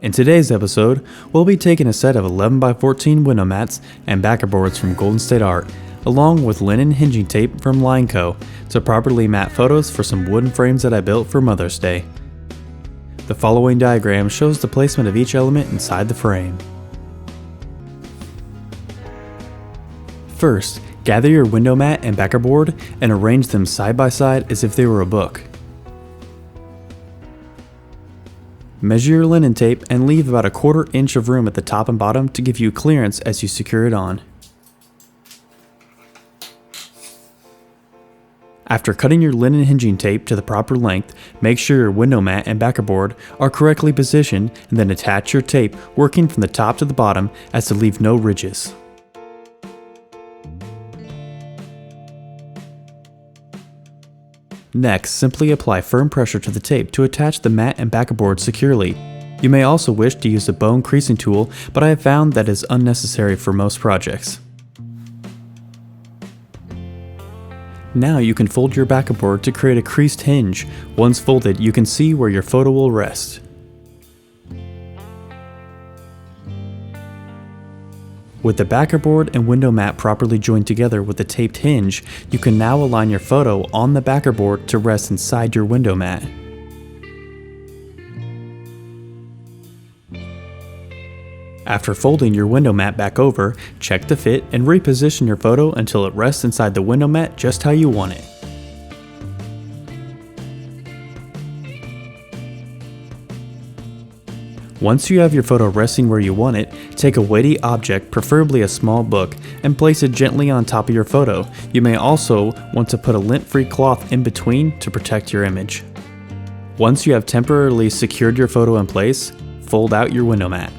In today's episode, we'll be taking a set of 11x14 window mats and backer boards from Golden State Art, along with linen hinging tape from Lineco, to properly mat photos for some wooden frames that I built for Mother's Day. The following diagram shows the placement of each element inside the frame. First, gather your window mat and backer board and arrange them side by side as if they were a book. Measure your linen tape and leave about a 1/4 inch of room at the top and bottom to give you clearance as you secure it on. After cutting your linen hinging tape to the proper length, make sure your window mat and backer board are correctly positioned and then attach your tape working from the top to the bottom as to leave no ridges. Next, simply apply firm pressure to the tape to attach the mat and backer board securely. You may also wish to use a bone creasing tool, but I have found that is unnecessary for most projects. Now you can fold your backer board to create a creased hinge. Once folded, you can see where your photo will rest. With the backer board and window mat properly joined together with the taped hinge, you can now align your photo on the backer board to rest inside your window mat. After folding your window mat back over, check the fit and reposition your photo until it rests inside the window mat just how you want it. Once you have your photo resting where you want it, take a weighty object, preferably a small book, and place it gently on top of your photo. You may also want to put a lint-free cloth in between to protect your image. Once you have temporarily secured your photo in place, fold out your window mat.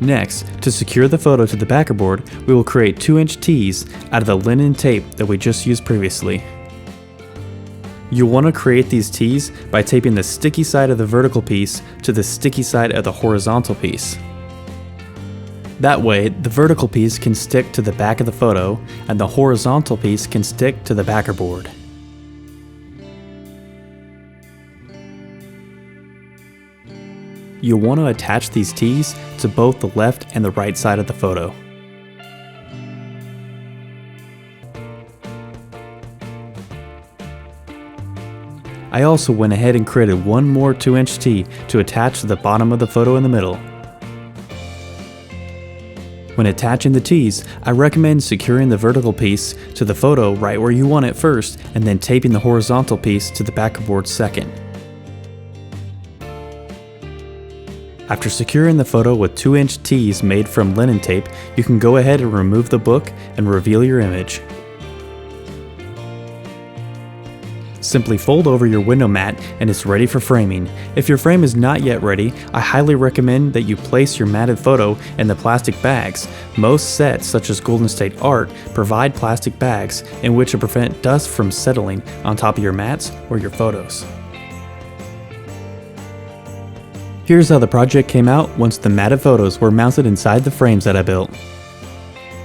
Next, to secure the photo to the backer board, we will create 2-inch tees out of the linen tape that we just used previously. You'll want to create these tees by taping the sticky side of the vertical piece to the sticky side of the horizontal piece. That way, the vertical piece can stick to the back of the photo and the horizontal piece can stick to the backer board. You'll want to attach these tees to both the left and the right side of the photo. I also went ahead and created one more 2-inch tee to attach to the bottom of the photo in the middle. When attaching the tees, I recommend securing the vertical piece to the photo right where you want it first and then taping the horizontal piece to the backer board second. After securing the photo with 2-inch tees made from linen tape, you can go ahead and remove the book and reveal your image. Simply fold over your window mat and it's ready for framing. If your frame is not yet ready, I highly recommend that you place your matted photo in the plastic bags. Most sets, such as Golden State Art, provide plastic bags in which to prevent dust from settling on top of your mats or your photos. Here's how the project came out once the matted photos were mounted inside the frames that I built.